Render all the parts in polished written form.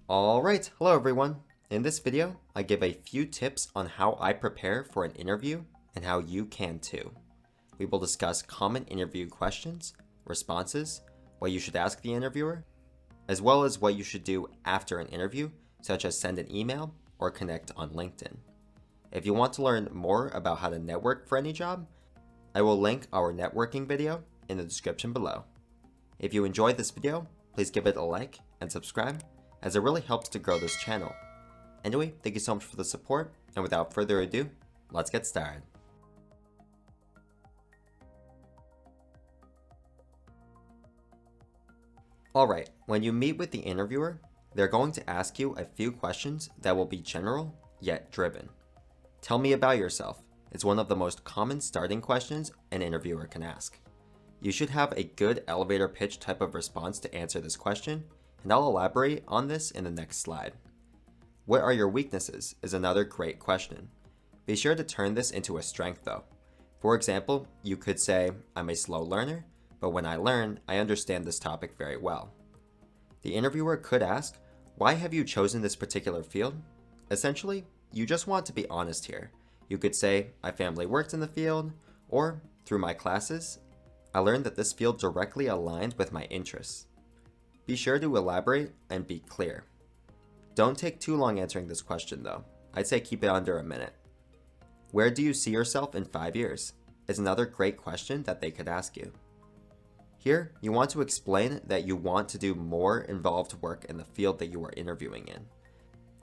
Alright, hello everyone. In this video, I give a few tips on how I prepare for an interview and how you can too. We will discuss common interview questions, responses, what you should ask the interviewer, as well as what you should do after an interview, such as send an email or connect on LinkedIn. If you want to learn more about how to network for any job, I will link our networking video in the description below. If you enjoyed this video, please give it a like and subscribe, as it really helps to grow this channel. Anyway, thank you so much for the support, and without further ado, let's get started. Alright, when you meet with the interviewer, they're going to ask you a few questions that will be general, yet driven. Tell me about yourself. It's one of the most common starting questions an interviewer can ask. You should have a good elevator pitch type of response to answer this question, and I'll elaborate on this in the next slide. What are your weaknesses is another great question. Be sure to turn this into a strength though. For example, you could say, I'm a slow learner, but when I learn, I understand this topic very well. The interviewer could ask, why have you chosen this particular field? Essentially, you just want to be honest here. You could say, my family worked in the field, or through my classes, I learned that this field directly aligned with my interests. Be sure to elaborate and be clear. Don't take too long answering this question though. I'd say keep it under a minute. Where do you see yourself in 5 years? Is another great question that they could ask you. Here, you want to explain that you want to do more involved work in the field that you are interviewing in.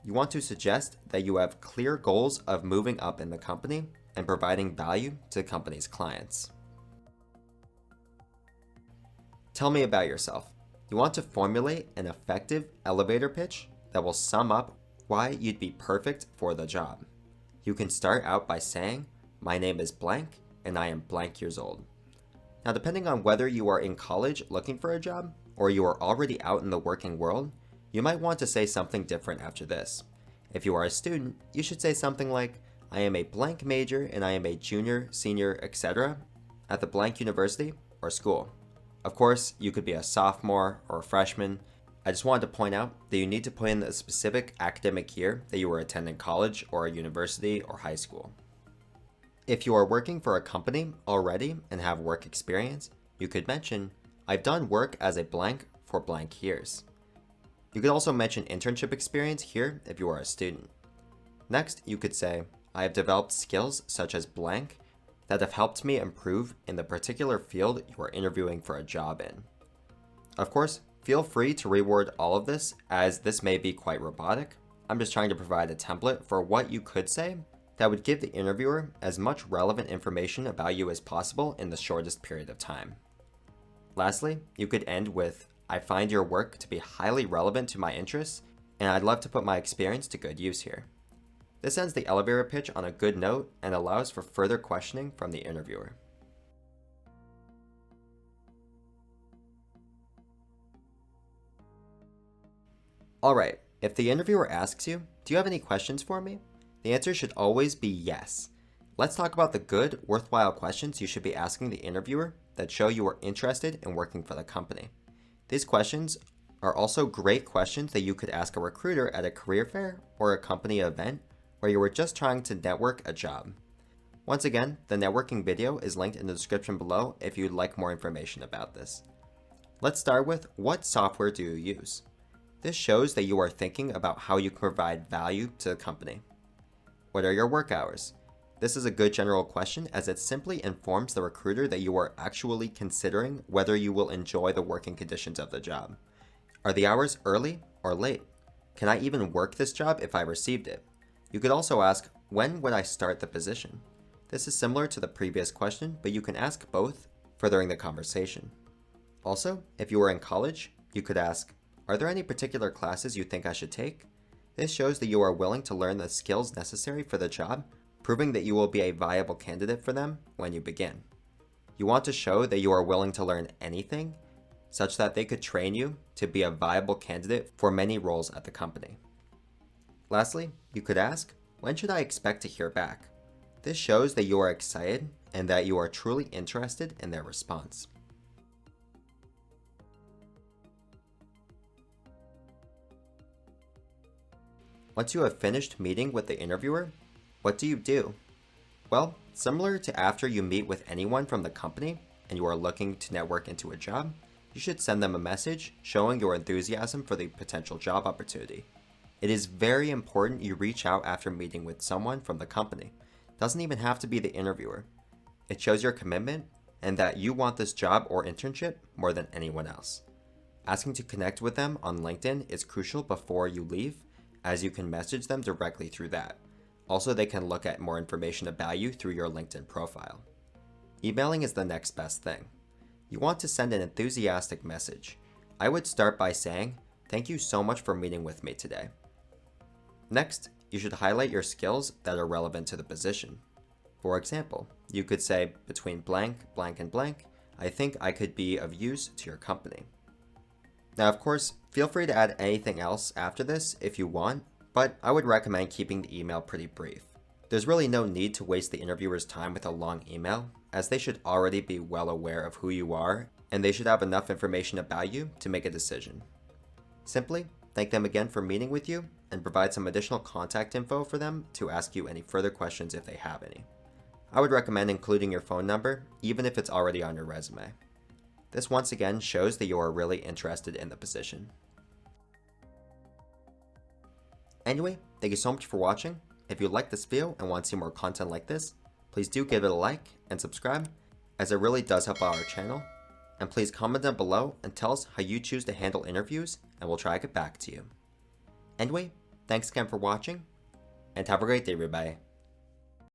You want to suggest that you have clear goals of moving up in the company and providing value to the company's clients. Tell me about yourself. You want to formulate an effective elevator pitch that will sum up why you'd be perfect for the job. You can start out by saying, my name is blank and I am blank years old. Now, depending on whether you are in college looking for a job or you are already out in the working world, you might want to say something different after this. If you are a student, you should say something like, I am a blank major and I am a junior, senior, etc. at the blank university or school. Of course, you could be a sophomore or a freshman. I just wanted to point out that you need to put in the specific academic year that you were attending college or a university or high school. If you are working for a company already and have work experience, you could mention, I've done work as a blank for blank years. You could also mention internship experience here if you are a student. Next, you could say, I have developed skills such as blank that have helped me improve in the particular field you are interviewing for a job in. Of course, feel free to reword all of this, as this may be quite robotic. I'm just trying to provide a template for what you could say that would give the interviewer as much relevant information about you as possible in the shortest period of time. Lastly, you could end with, I find your work to be highly relevant to my interests, and I'd love to put my experience to good use here. This ends the elevator pitch on a good note and allows for further questioning from the interviewer. Alright, if the interviewer asks you, do you have any questions for me? The answer should always be yes. Let's talk about the good, worthwhile questions you should be asking the interviewer that show you are interested in working for the company. These questions are also great questions that you could ask a recruiter at a career fair or a company event where you were just trying to network a job. Once again, the networking video is linked in the description below if you'd like more information about this. Let's start with, what software do you use? This shows that you are thinking about how you can provide value to the company. What are your work hours? This is a good general question, as it simply informs the recruiter that you are actually considering whether you will enjoy the working conditions of the job. Are the hours early or late? Can I even work this job if I received it? You could also ask, when would I start the position? This is similar to the previous question, but you can ask both, furthering the conversation. Also, if you are in college, you could ask, are there any particular classes you think I should take? This shows that you are willing to learn the skills necessary for the job, proving that you will be a viable candidate for them when you begin. You want to show that you are willing to learn anything, such that they could train you to be a viable candidate for many roles at the company. Lastly, you could ask, when should I expect to hear back? This shows that you are excited and that you are truly interested in their response. Once you have finished meeting with the interviewer, what do you do? Well, similar to after you meet with anyone from the company and you are looking to network into a job, you should send them a message showing your enthusiasm for the potential job opportunity. It is very important you reach out after meeting with someone from the company. It doesn't even have to be the interviewer. It shows your commitment and that you want this job or internship more than anyone else. Asking to connect with them on LinkedIn is crucial before you leave, as you can message them directly through that. Also, they can look at more information about you through your LinkedIn profile. Emailing is the next best thing. You want to send an enthusiastic message. I would start by saying, "Thank you so much for meeting with me today." Next, you should highlight your skills that are relevant to the position. For example, you could say, between blank, blank, and blank, I think I could be of use to your company. Now, of course, feel free to add anything else after this if you want, but I would recommend keeping the email pretty brief. There's really no need to waste the interviewer's time with a long email, as they should already be well aware of who you are, and they should have enough information about you to make a decision. Simply thank them again for meeting with you, and provide some additional contact info for them to ask you any further questions if they have any. I would recommend including your phone number, even if it's already on your resume. This once again shows that you are really interested in the position. Anyway, thank you so much for watching. If you liked this video and want to see more content like this, please do give it a like and subscribe, as it really does help out our channel. And please comment down below and tell us how you choose to handle interviews, and we'll try to get back to you. Anyway, thanks again for watching, and have a great day, everybody.